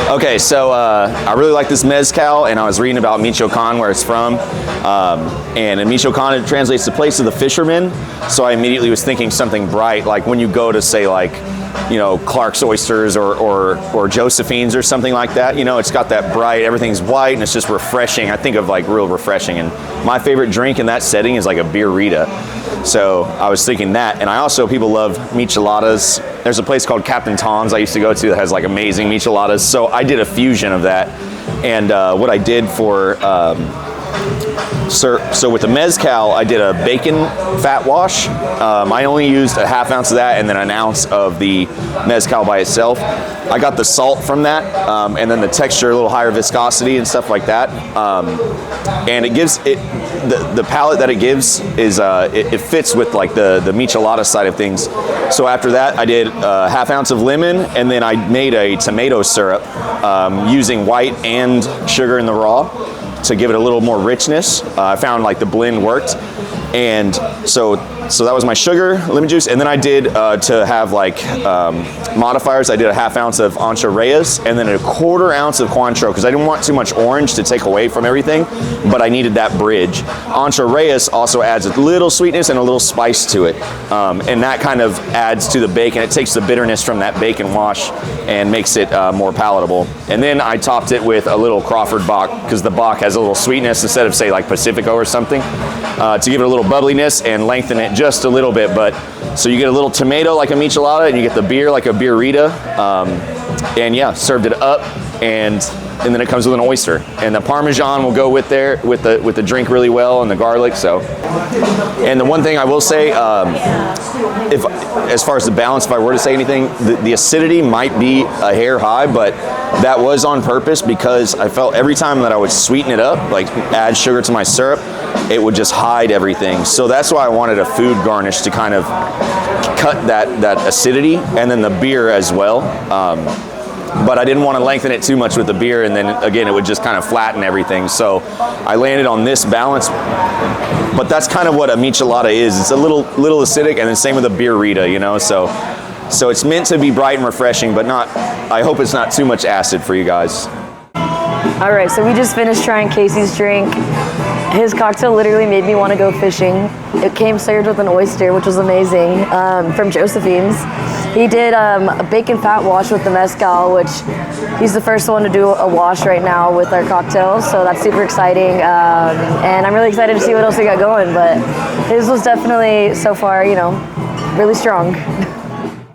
Okay, so I really like this Mezcal, and I was reading about Michoacan, where it's from. And in Michoacan, it translates to place of the fishermen. So I immediately was thinking something bright, like when you go to, say, like, you know, Clark's Oysters or Josephine's or something like that. You know, it's got that bright, everything's white, and it's just refreshing. I think of like real refreshing. And my favorite drink in that setting is like a beer Rita. So I was thinking that. And I also, people love micheladas. There's a place called Captain Tom's I used to go to that has like amazing micheladas. So I did a fusion of that. And what I did for, so with the Mezcal, I did a bacon fat wash. I only used a half ounce of that and then an ounce of the Mezcal by itself. I got the salt from that, and then the texture, a little higher viscosity and stuff like that. And it gives it, the palate that it gives is, it fits with like the michelada side of things. So after that, I did a half ounce of lemon, and then I made a tomato syrup using white and sugar in the raw to give it a little more richness. I found like the blend worked. And so that was my sugar, lemon juice, and then I did, to have like modifiers, I did a half ounce of Ancho Reyes and then a quarter ounce of Cointreau, because I didn't want too much orange to take away from everything, but I needed that bridge. Ancho Reyes also adds a little sweetness and a little spice to it, and that kind of adds to the bacon. It takes the bitterness from that bacon wash and makes it more palatable. And then I topped it with a little Crawford Bock, because the Bock has a little sweetness instead of, say, like Pacifico or something, to give it a little bubbliness and lengthen it just a little bit. But so you get a little tomato like a michelada, and you get the beer like a beer Rita, and yeah, served it up, and then it comes with an oyster, and the Parmesan will go with the drink really well, and the garlic. So, and the one thing I will say, if as far as the balance, if I were to say anything, the acidity might be a hair high, but that was on purpose, because I felt every time that I would sweeten it up, like add sugar to my syrup, it would just hide everything. So that's why I wanted a food garnish to kind of cut that acidity, and then the beer as well. But I didn't want to lengthen it too much with the beer, and then again it would just kind of flatten everything. So I landed on this balance, but that's kind of what a michelada is. It's a little acidic, and then same with a beer Rita, you know. So it's meant to be bright and refreshing, but not, I hope it's not too much acid for you guys. All right, so we just finished trying Casey's drink. His cocktail literally made me want to go fishing. It came served with an oyster, which was amazing, from Josephine's. He did a bacon fat wash with the Mezcal, which he's the first one to do a wash right now with our cocktails, so that's super exciting. And I'm really excited to see what else we got going, but his was definitely, so far, you know, really strong.